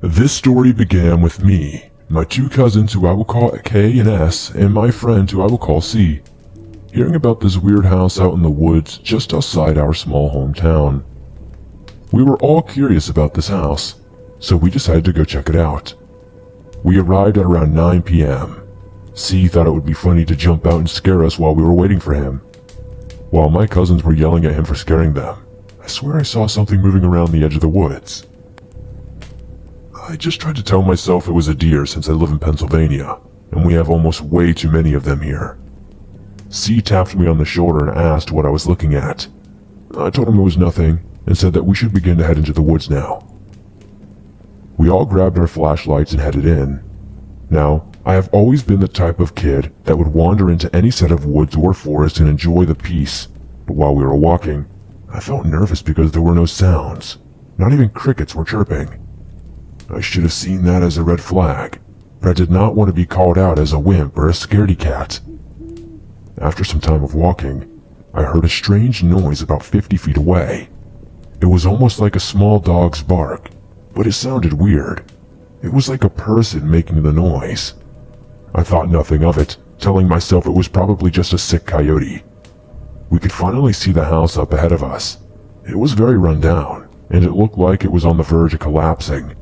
This story began with me, my two cousins who I will call K and S, and my friend who I will call C, hearing about this weird house out in the woods just outside our small hometown. We were all curious about this house, so we decided to go check it out. We arrived at around 9 p.m. C thought it would be funny to jump out and scare us while we were waiting for him. While my cousins were yelling at him for scaring them, I swear I saw something moving around the edge of the woods. I just tried to tell myself it was a deer since I live in Pennsylvania, and we have almost way too many of them here. C tapped me on the shoulder and asked what I was looking at. I told him it was nothing, and said that we should begin to head into the woods now. We all grabbed our flashlights and headed in. Now, I have always been the type of kid that would wander into any set of woods or forest and enjoy the peace, but while we were walking, I felt nervous because there were no sounds. Not even crickets were chirping. I should have seen that as a red flag, but I did not want to be called out as a wimp or a scaredy cat. After some time of walking, I heard a strange noise about 50 feet away. It was almost like a small dog's bark, but it sounded weird. It was like a person making the noise. I thought nothing of it, telling myself it was probably just a sick coyote. We could finally see the house up ahead of us. It was very run down, and it looked like it was on the verge of collapsing.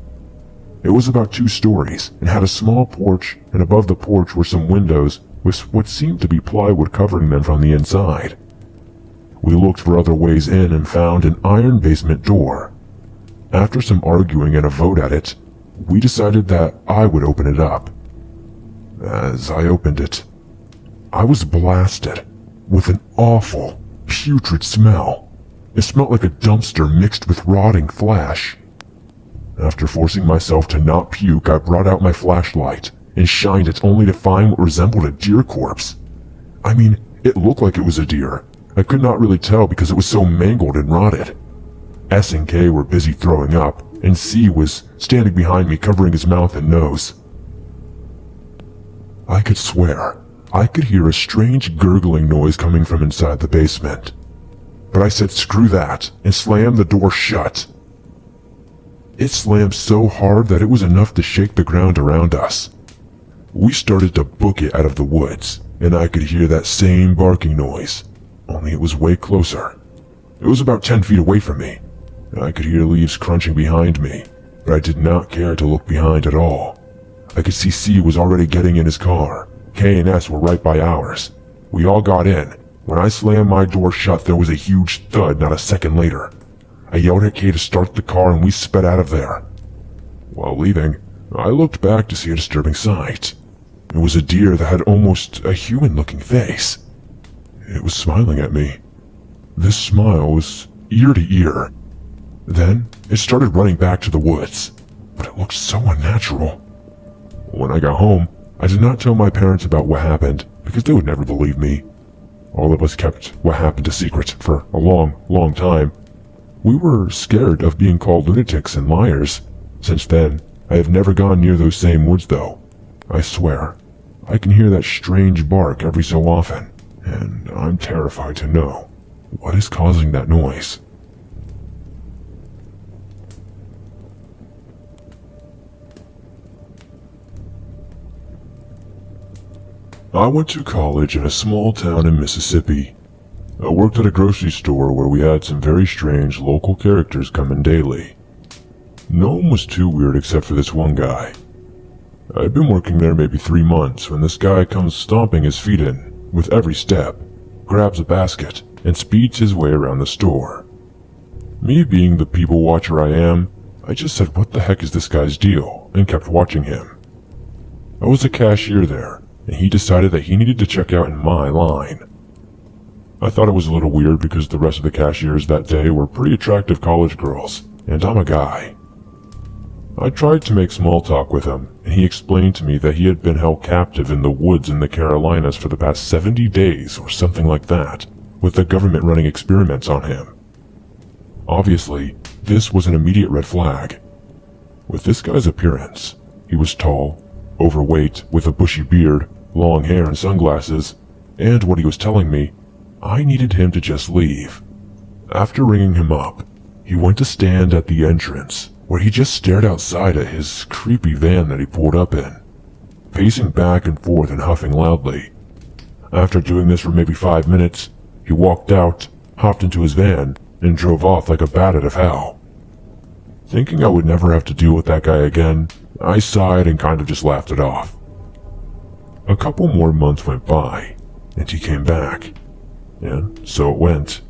It was about 2 stories and had a small porch, and above the porch were some windows with what seemed to be plywood covering them from the inside. We looked for other ways in and found an iron basement door. After some arguing and a vote at it, we decided that I would open it up. As I opened it, I was blasted with an awful, putrid smell. It smelled like a dumpster mixed with rotting flesh. After forcing myself to not puke, I brought out my flashlight and shined it only to find what resembled a deer corpse. I mean, it looked like it was a deer. I could not really tell because it was so mangled and rotted. S and K were busy throwing up, and C was standing behind me covering his mouth and nose. I could swear I could hear a strange gurgling noise coming from inside the basement. But I said screw that and slammed the door shut. It slammed so hard that it was enough to shake the ground around us. We started to book it out of the woods, and I could hear that same barking noise, only it was way closer. It was about 10 feet away from me. I could hear leaves crunching behind me, but I did not care to look behind at all. I could see C was already getting in his car. K and S were right by ours. We all got in. When I slammed my door shut, there was a huge thud not a second later. I yelled at K to start the car and we sped out of there. While leaving, I looked back to see a disturbing sight. It was a deer that had almost a human-looking face. It was smiling at me. This smile was ear to ear. Then, it started running back to the woods, but it looked so unnatural. When I got home, I did not tell my parents about what happened because they would never believe me. All of us kept what happened a secret for a long, long time. We were scared of being called lunatics and liars. Since then, I have never gone near those same woods though. I swear, I can hear that strange bark every so often, and I'm terrified to know what is causing that noise. I went to college in a small town in Mississippi. I worked at a grocery store where we had some very strange local characters come in daily. No one was too weird except for this one guy. I'd been working there maybe 3 months when this guy comes stomping his feet in with every step, grabs a basket, and speeds his way around the store. Me being the people watcher I am, I just said what the heck is this guy's deal and kept watching him. I was a cashier there, and he decided that he needed to check out in my line. I thought it was a little weird because the rest of the cashiers that day were pretty attractive college girls, and I'm a guy. I tried to make small talk with him, and he explained to me that he had been held captive in the woods in the Carolinas for the past 70 days or something like that, with the government running experiments on him. Obviously, this was an immediate red flag. With this guy's appearance, he was tall, overweight, with a bushy beard, long hair and sunglasses, and what he was telling me, I needed him to just leave. After ringing him up, he went to stand at the entrance, where he just stared outside at his creepy van that he pulled up in, pacing back and forth and huffing loudly. After doing this for maybe 5 minutes, he walked out, hopped into his van, and drove off like a bat out of hell. Thinking I would never have to deal with that guy again, I sighed and kind of just laughed it off. A couple more months went by, and he came back, and so it went.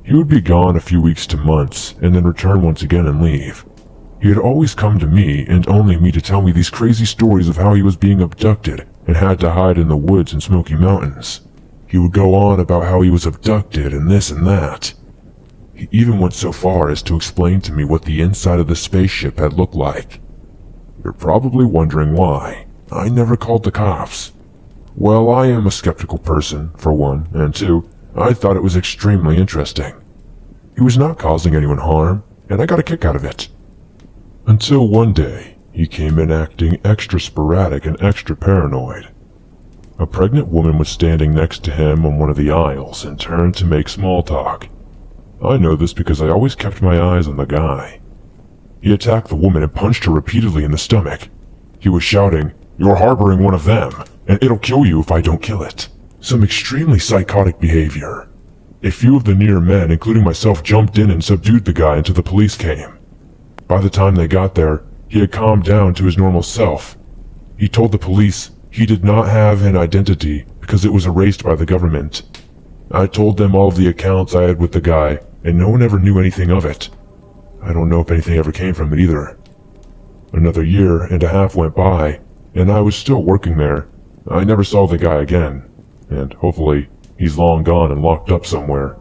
He would be gone a few weeks to months, and then return once again and leave. He had always come to me, and only me, to tell me these crazy stories of how he was being abducted and had to hide in the woods in Smoky Mountains. He would go on about how he was abducted and this and that. He even went so far as to explain to me what the inside of the spaceship had looked like. You're probably wondering why I never called the cops. Well, I am a skeptical person, for one, and two, I thought it was extremely interesting. He was not causing anyone harm, and I got a kick out of it. Until one day, he came in acting extra sporadic and extra paranoid. A pregnant woman was standing next to him on one of the aisles and turned to make small talk. I know this because I always kept my eyes on the guy. He attacked the woman and punched her repeatedly in the stomach. He was shouting, "You're harboring one of them, and it'll kill you if I don't kill it." Some extremely psychotic behavior. A few of the near men, including myself, jumped in and subdued the guy until the police came. By the time they got there, he had calmed down to his normal self. He told the police he did not have an identity because it was erased by the government. I told them all of the accounts I had with the guy, and no one ever knew anything of it. I don't know if anything ever came from it either. Another year and a half went by, and I was still working there. I never saw the guy again, and hopefully he's long gone and locked up somewhere.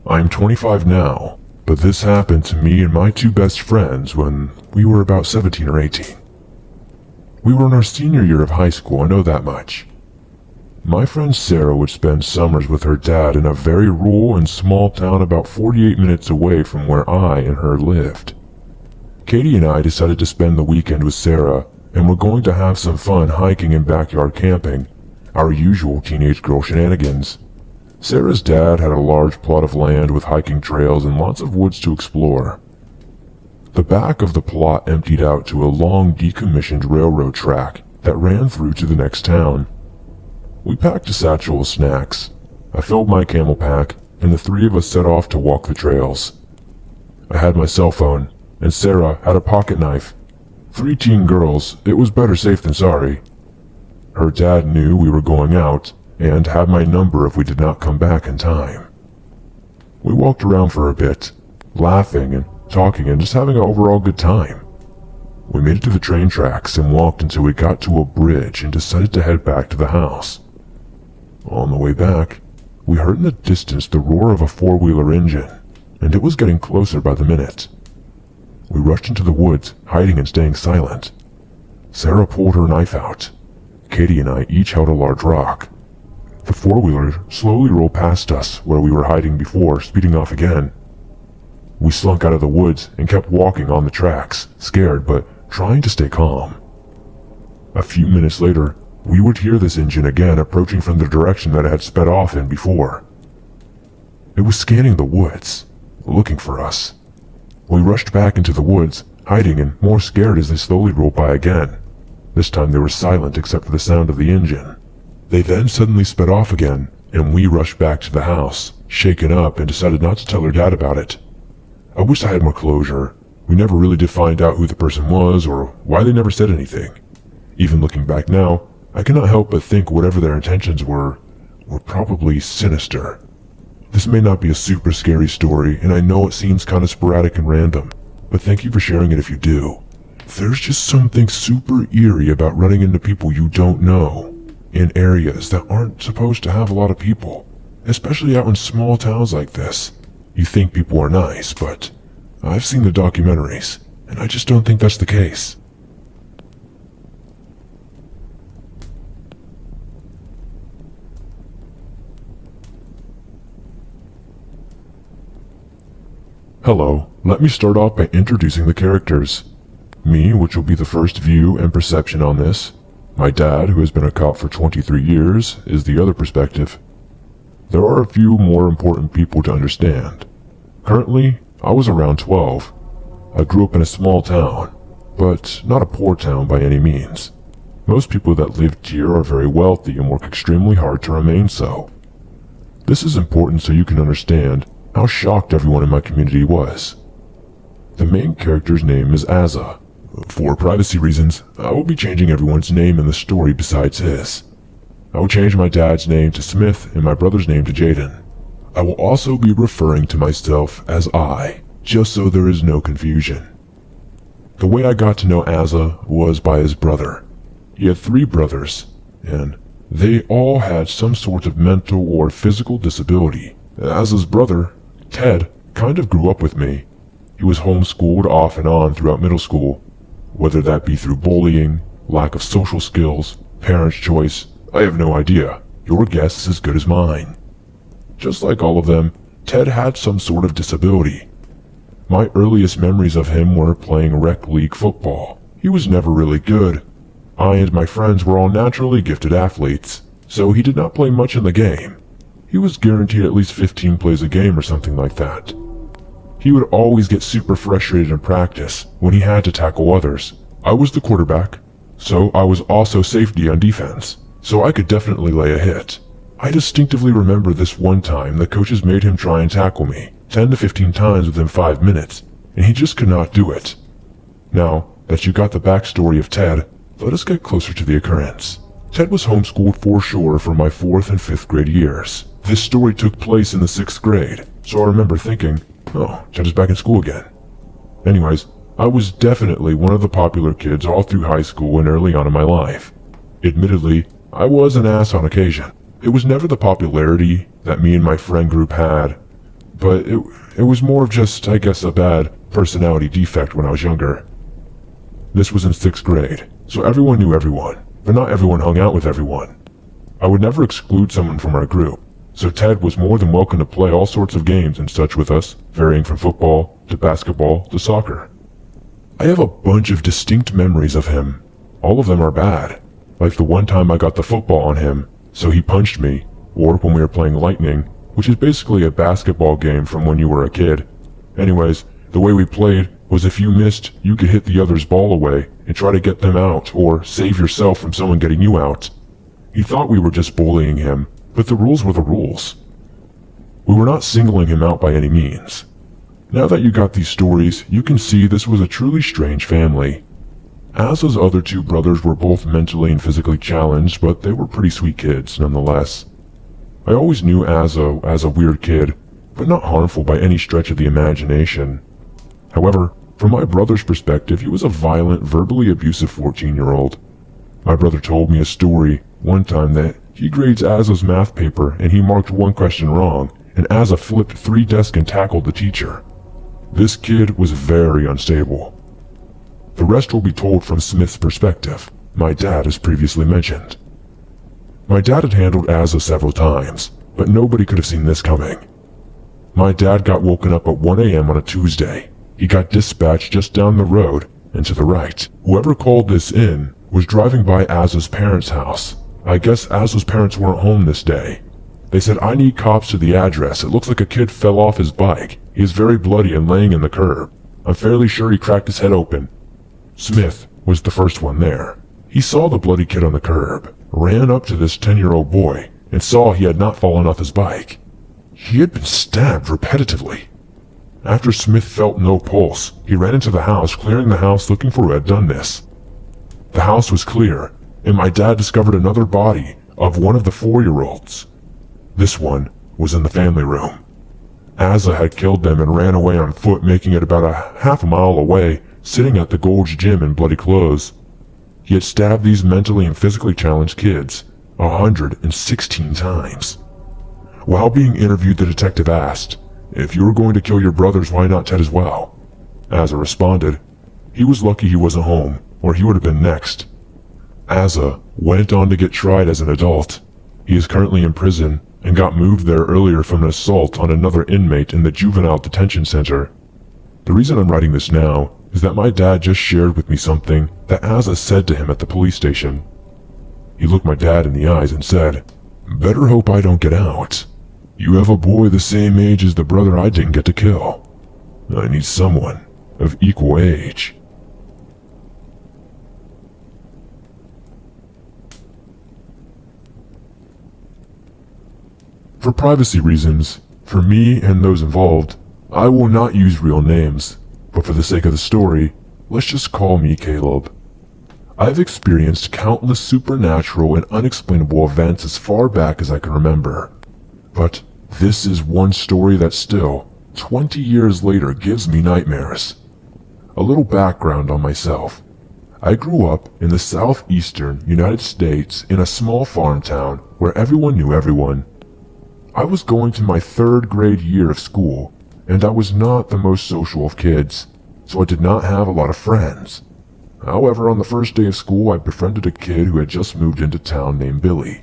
I'm 25 now, but this happened to me and my two best friends when we were about 17 or 18. We were in our senior year of high school, I know that much. My friend Sarah would spend summers with her dad in a very rural and small town about 48 minutes away from where I and her lived. Katie and I decided to spend the weekend with Sarah, and we're going to have some fun hiking and backyard camping, our usual teenage girl shenanigans. Sarah's dad had a large plot of land with hiking trails and lots of woods to explore. The back of the plot emptied out to a long decommissioned railroad track that ran through to the next town. We packed a satchel of snacks. I filled my camel pack, and the three of us set off to walk the trails. I had my cell phone, and Sarah had a pocket knife. 3 teen girls, it was better safe than sorry. Her dad knew we were going out, and had my number if we did not come back in time. We walked around for a bit, laughing and talking and just having an overall good time. We made it to the train tracks and walked until we got to a bridge and decided to head back to the house. On the way back, we heard in the distance the roar of a 4-wheeler engine, and it was getting closer by the minute. We rushed into the woods, hiding and staying silent. Sarah pulled her knife out. Katie and I each held a large rock. The 4-wheeler slowly rolled past us where we were hiding before, speeding off again. We slunk out of the woods and kept walking on the tracks, scared but trying to stay calm. A few minutes later, we would hear this engine again approaching from the direction that it had sped off in before. It was scanning the woods, looking for us. We rushed back into the woods, hiding and more scared as they slowly rolled by again. This time they were silent except for the sound of the engine. They then suddenly sped off again, and we rushed back to the house, shaken up, and decided not to tell her dad about it. I wish I had more closure. We never really did find out who the person was or why they never said anything. Even looking back now, I cannot help but think whatever their intentions were probably sinister. This may not be a super scary story, and I know it seems kind of sporadic and random, but thank you for sharing it if you do. There's just something super eerie about running into people you don't know in areas that aren't supposed to have a lot of people, especially out in small towns like this. You think people are nice, but I've seen the documentaries, and I just don't think that's the case. Hello, let me start off by introducing the characters. Me, which will be the first view and perception on this. My dad, who has been a cop for 23 years, is the other perspective. There are a few more important people to understand. Currently, I was around 12. I grew up in a small town, but not a poor town by any means. Most people that lived here are very wealthy and work extremely hard to remain so. This is important so you can understand how shocked everyone in my community was. The main character's name is Asa. For privacy reasons, I will be changing everyone's name in the story besides his. I will change my dad's name to Smith and my brother's name to Jaden. I will also be referring to myself as I, just so there is no confusion. The way I got to know Asa was by his brother. He had 3 brothers, and they all had some sort of mental or physical disability. Asa's brother, Ted, kind of grew up with me. He was homeschooled off and on throughout middle school, whether that be through bullying, lack of social skills, parents' choice, I have no idea. Your guess is as good as mine. Just like all of them, Ted had some sort of disability. My earliest memories of him were playing rec league football. He was never really good. I and my friends were all naturally gifted athletes, so he did not play much in the game. He was guaranteed at least 15 plays a game or something like that. He would always get super frustrated in practice when he had to tackle others. I was the quarterback, so I was also safety on defense, so I could definitely lay a hit. I distinctively remember this one time the coaches made him try and tackle me 10 to 15 times within 5 minutes, and he just could not do it. Now that you got the backstory of Ted, let us get closer to the occurrence. Ted was homeschooled for sure for my 4th and 5th grade years. This story took place in the 6th grade, so I remember thinking, oh, Ted is back in school again. Anyways, I was definitely one of the popular kids all through high school and early on in my life. Admittedly, I was an ass on occasion. It was never the popularity that me and my friend group had, but it was more of just, I guess, a bad personality defect when I was younger. This was in 6th grade, so everyone knew everyone, but not everyone hung out with everyone. I would never exclude someone from our group, so Ted was more than welcome to play all sorts of games and such with us, varying from football to basketball to soccer. I have a bunch of distinct memories of him. All of them are bad, like the one time I got the football on him, so he punched me, or when we were playing Lightning, which is basically a basketball game from when you were a kid. Anyways, the way we played was if you missed, you could hit the other's ball away and try to get them out or save yourself from someone getting you out. He thought we were just bullying him, but the rules were the rules. We were not singling him out by any means. Now that you got these stories, you can see this was a truly strange family. Asa's other 2 brothers were both mentally and physically challenged, but they were pretty sweet kids nonetheless. I always knew Asa as a weird kid, but not harmful by any stretch of the imagination. However, from my brother's perspective, he was a violent, verbally abusive 14-year-old. My brother told me a story one time that he grades Asa's math paper and he marked one question wrong, and Asa flipped 3 desks and tackled the teacher. This kid was very unstable. The rest will be told from Smith's perspective, my dad as previously mentioned. My dad had handled Asa several times, but nobody could have seen this coming. My dad got woken up at 1 a.m. on a Tuesday. He got dispatched just down the road and to the right. Whoever called this in was driving by Asa's parents' house. I guess Asa's parents weren't home this day. They said, I need cops to the address. It looks like a kid fell off his bike. He is very bloody and laying in the curb. I'm fairly sure he cracked his head open. Smith was the first one there. He saw the bloody kid on the curb, ran up to this 10-year-old boy, and saw he had not fallen off his bike. He had been stabbed repetitively. After Smith felt no pulse, he ran into the house, clearing the house looking for who had done this. The house was clear, and my dad discovered another body of one of the 4-year-olds. This one was in the family room. Asa had killed them and ran away on foot, making it about a half a mile away, sitting at the Gold's Gym in bloody clothes. He had stabbed these mentally and physically challenged kids 116 times. While being interviewed, the detective asked, if you were going to kill your brothers, why not Ted as well? Asa responded, he was lucky he wasn't home, or he would have been next. Asa went on to get tried as an adult. He is currently in prison and got moved there earlier from an assault on another inmate in the juvenile detention center. The reason I'm writing this now is that my dad just shared with me something that Asa said to him at the police station. He looked my dad in the eyes and said, "Better hope I don't get out. You have a boy the same age as the brother I didn't get to kill. I need someone of equal age." For privacy reasons, for me and those involved, I will not use real names, but for the sake of the story, let's just call me Caleb. I've experienced countless supernatural and unexplainable events as far back as I can remember. But this is one story that still, 20 years later, gives me nightmares. A little background on myself. I grew up in the southeastern United States in a small farm town where everyone knew everyone. I was going to my 3rd grade year of school, and I was not the most social of kids, so I did not have a lot of friends. However, on the first day of school, I befriended a kid who had just moved into town named Billy.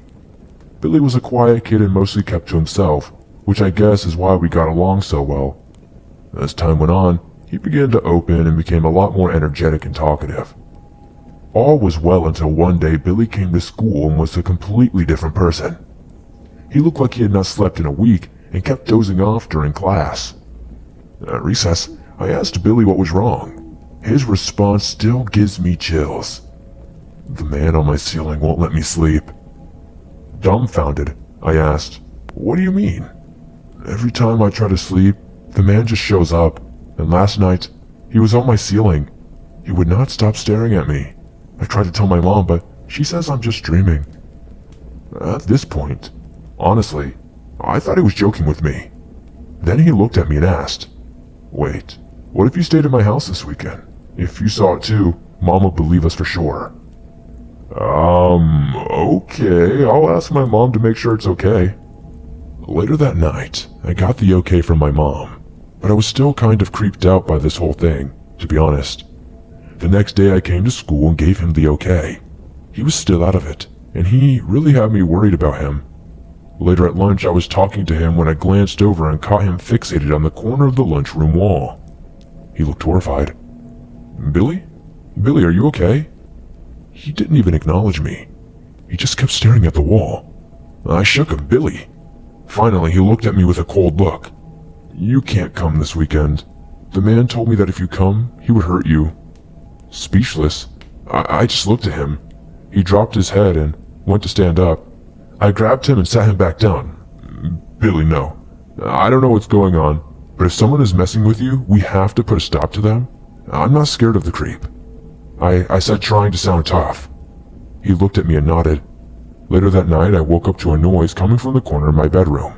Billy was a quiet kid and mostly kept to himself, which I guess is why we got along so well. As time went on, he began to open and became a lot more energetic and talkative. All was well until one day Billy came to school and was a completely different person. He looked like he had not slept in a week and kept dozing off during class. At recess, I asked Billy what was wrong. His response still gives me chills. "The man on my ceiling won't let me sleep." Dumbfounded, I asked, "What do you mean?" "Every time I try to sleep, the man just shows up, and last night, he was on my ceiling. He would not stop staring at me. I tried to tell my mom, but she says I'm just dreaming." At this point, honestly, I thought he was joking with me. Then he looked at me and asked, "Wait, what if you stayed at my house this weekend? If you saw it too, Mom would believe us for sure." Okay, I'll ask my mom to make sure it's okay." Later that night, I got the okay from my mom, but I was still kind of creeped out by this whole thing, to be honest. The next day I came to school and gave him the okay. He was still out of it, and he really had me worried about him. Later at lunch, I was talking to him when I glanced over and caught him fixated on the corner of the lunchroom wall. He looked horrified. "Billy? Billy, are you okay?" He didn't even acknowledge me. He just kept staring at the wall. I shook him. "Billy." Finally, he looked at me with a cold look. "You can't come this weekend. The man told me that if you come, he would hurt you." Speechless, I just looked at him. He dropped his head and went to stand up. I grabbed him and sat him back down. "Billy, no. I don't know what's going on, but if someone is messing with you, we have to put a stop to them. I'm not scared of the creep." I said, trying to sound tough. He looked at me and nodded. Later that night, I woke up to a noise coming from the corner of my bedroom.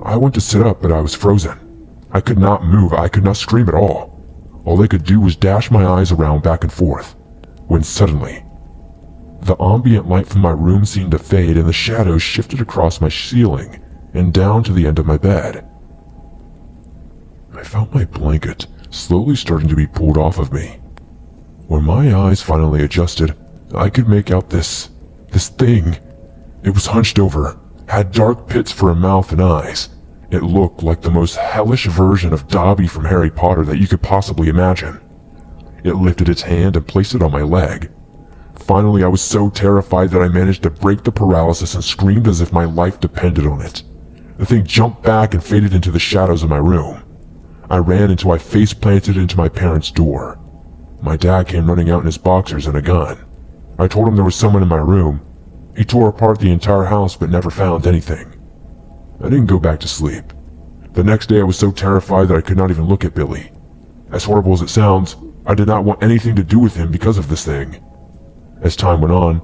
I went to sit up, but I was frozen. I could not move. I could not scream at all. All I could do was dash my eyes around back and forth, when suddenly, the ambient light from my room seemed to fade and the shadows shifted across my ceiling and down to the end of my bed. I felt my blanket slowly starting to be pulled off of me. When my eyes finally adjusted, I could make out this thing. It was hunched over, had dark pits for a mouth and eyes. It looked like the most hellish version of Dobby from Harry Potter that you could possibly imagine. It lifted its hand and placed it on my leg. Finally, I was so terrified that I managed to break the paralysis and screamed as if my life depended on it. The thing jumped back and faded into the shadows of my room. I ran until I face planted into my parents' door. My dad came running out in his boxers and a gun. I told him there was someone in my room. He tore apart the entire house but never found anything. I didn't go back to sleep. The next day I was so terrified that I could not even look at Billy. As horrible as it sounds, I did not want anything to do with him because of this thing. As time went on,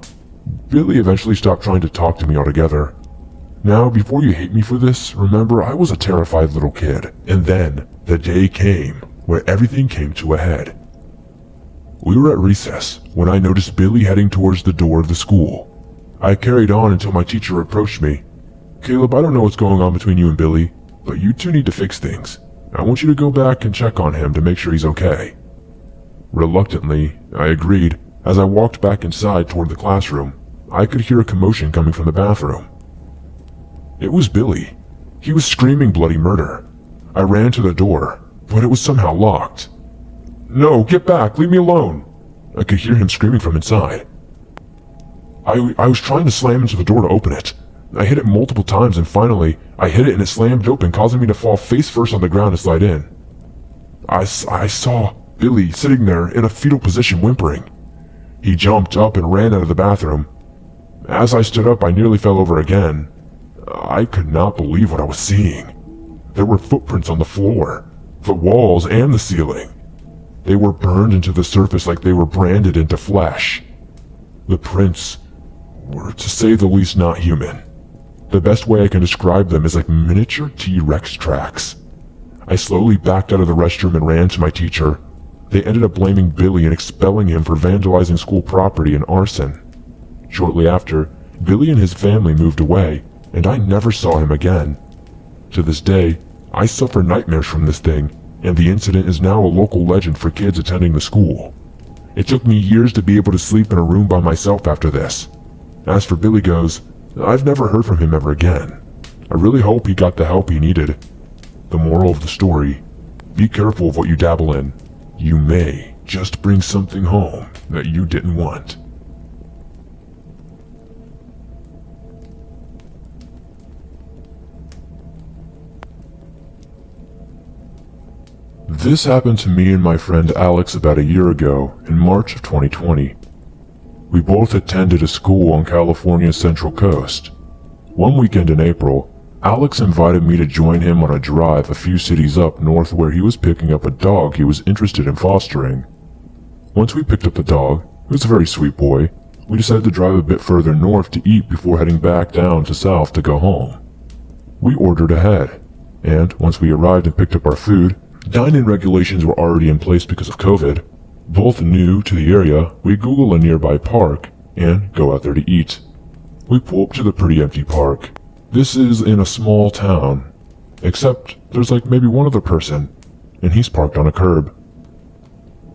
Billy eventually stopped trying to talk to me altogether. Now, before you hate me for this, remember I was a terrified little kid. And then, the day came where everything came to a head. We were at recess when I noticed Billy heading towards the door of the school. I carried on until my teacher approached me. "Caleb, I don't know what's going on between you and Billy, but you two need to fix things. I want you to go back and check on him to make sure he's okay." Reluctantly, I agreed. As I walked back inside toward the classroom, I could hear a commotion coming from the bathroom. It was Billy. He was screaming bloody murder. I ran to the door, but it was somehow locked. "No, get back! Leave me alone!" I could hear him screaming from inside. I was trying to slam into the door to open it. I hit it multiple times and finally, I hit it and it slammed open, causing me to fall face first on the ground and slide in. I saw Billy sitting there in a fetal position whimpering. He jumped up and ran out of the bathroom. As I stood up, I nearly fell over again. I could not believe what I was seeing. There were footprints on the floor, the walls, and the ceiling. They were burned into the surface like they were branded into flesh. The prints were, to say the least, not human. The best way I can describe them is like miniature T-Rex tracks. I slowly backed out of the restroom and ran to my teacher. They ended up blaming Billy and expelling him for vandalizing school property and arson. Shortly after, Billy and his family moved away, and I never saw him again. To this day, I suffer nightmares from this thing, and the incident is now a local legend for kids attending the school. It took me years to be able to sleep in a room by myself after this. As for Billy goes, I've never heard from him ever again. I really hope he got the help he needed. The moral of the story: be careful of what you dabble in. You may just bring something home that you didn't want. This happened to me and my friend Alex about a year ago, in March of 2020. We both attended a school on California's Central Coast. One weekend in April, Alex invited me to join him on a drive a few cities up north where he was picking up a dog he was interested in fostering. Once we picked up the dog, who was a very sweet boy, we decided to drive a bit further north to eat before heading back down to south to go home. We ordered ahead, and once we arrived and picked up our food, dine-in regulations were already in place because of COVID. Both new to the area, we Google a nearby park and go out there to eat. We pull up to the pretty empty park. This is in a small town, except there's like maybe one other person, and he's parked on a curb.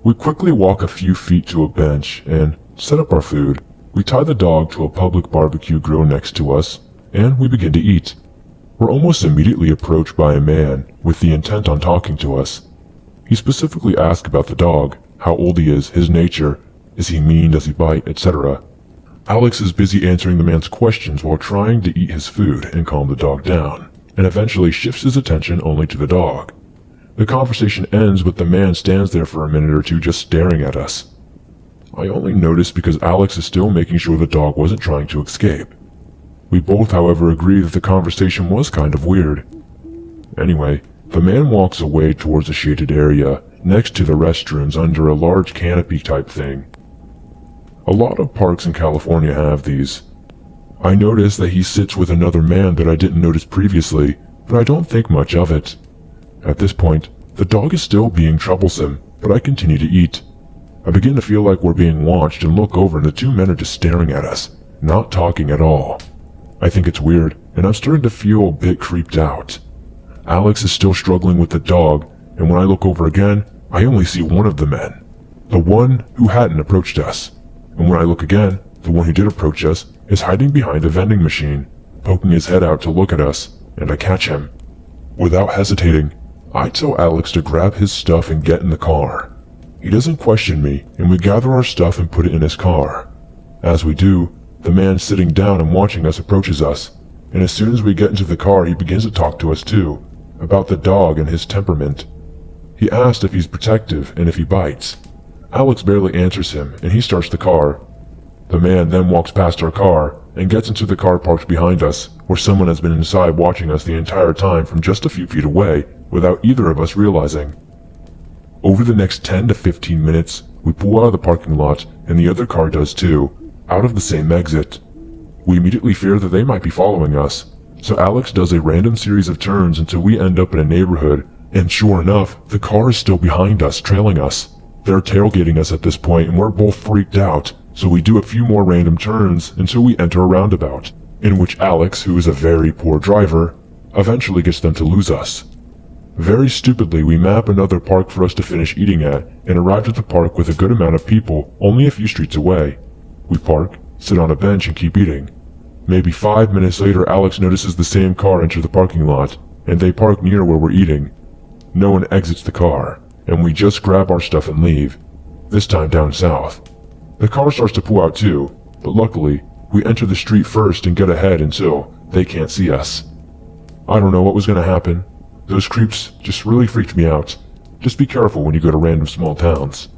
We quickly walk a few feet to a bench and set up our food. We tie the dog to a public barbecue grill next to us, and we begin to eat. We're almost immediately approached by a man with the intent on talking to us. He specifically asks about the dog, how old he is, his nature, is he mean, does he bite, etc. Alex is busy answering the man's questions while trying to eat his food and calm the dog down, and eventually shifts his attention only to the dog. The conversation ends with the man stands there for a minute or two just staring at us. I only notice because Alex is still making sure the dog wasn't trying to escape. We both, however, agree that the conversation was kind of weird. Anyway, the man walks away towards a shaded area next to the restrooms under a large canopy type thing. A lot of parks in California have these. I notice that he sits with another man that I didn't notice previously, but I don't think much of it. At this point, the dog is still being troublesome, but I continue to eat. I begin to feel like we're being watched and look over and the two men are just staring at us, not talking at all. I think it's weird, and I'm starting to feel a bit creeped out. Alex is still struggling with the dog, and when I look over again, I only see one of the men. The one who hadn't approached us. And when I look again, the one who did approach us is hiding behind a vending machine, poking his head out to look at us, and I catch him. Without hesitating, I tell Alex to grab his stuff and get in the car. He doesn't question me, and we gather our stuff and put it in his car. As we do, the man sitting down and watching us approaches us, and as soon as we get into the car he begins to talk to us too, about the dog and his temperament. He asked if he's protective and if he bites. Alex barely answers him, and he starts the car. The man then walks past our car and gets into the car parked behind us, where someone has been inside watching us the entire time from just a few feet away without either of us realizing. Over the next 10 to 15 minutes, we pull out of the parking lot, and the other car does too, out of the same exit. We immediately fear that they might be following us, so Alex does a random series of turns until we end up in a neighborhood, and sure enough, the car is still behind us, trailing us. They're tailgating us at this point, and we're both freaked out, so we do a few more random turns until we enter a roundabout, in which Alex, who is a very poor driver, eventually gets them to lose us. Very stupidly, we map another park for us to finish eating at, and arrive at the park with a good amount of people, only a few streets away. We park, sit on a bench, and keep eating. Maybe 5 minutes later, Alex notices the same car enter the parking lot, and they park near where we're eating. No one exits the car, and we just grab our stuff and leave, this time down south. The car starts to pull out too, but luckily, We enter the street first and get ahead until they can't see us. I don't know what was gonna happen. Those creeps just really freaked me out. Just be careful when you go to random small towns.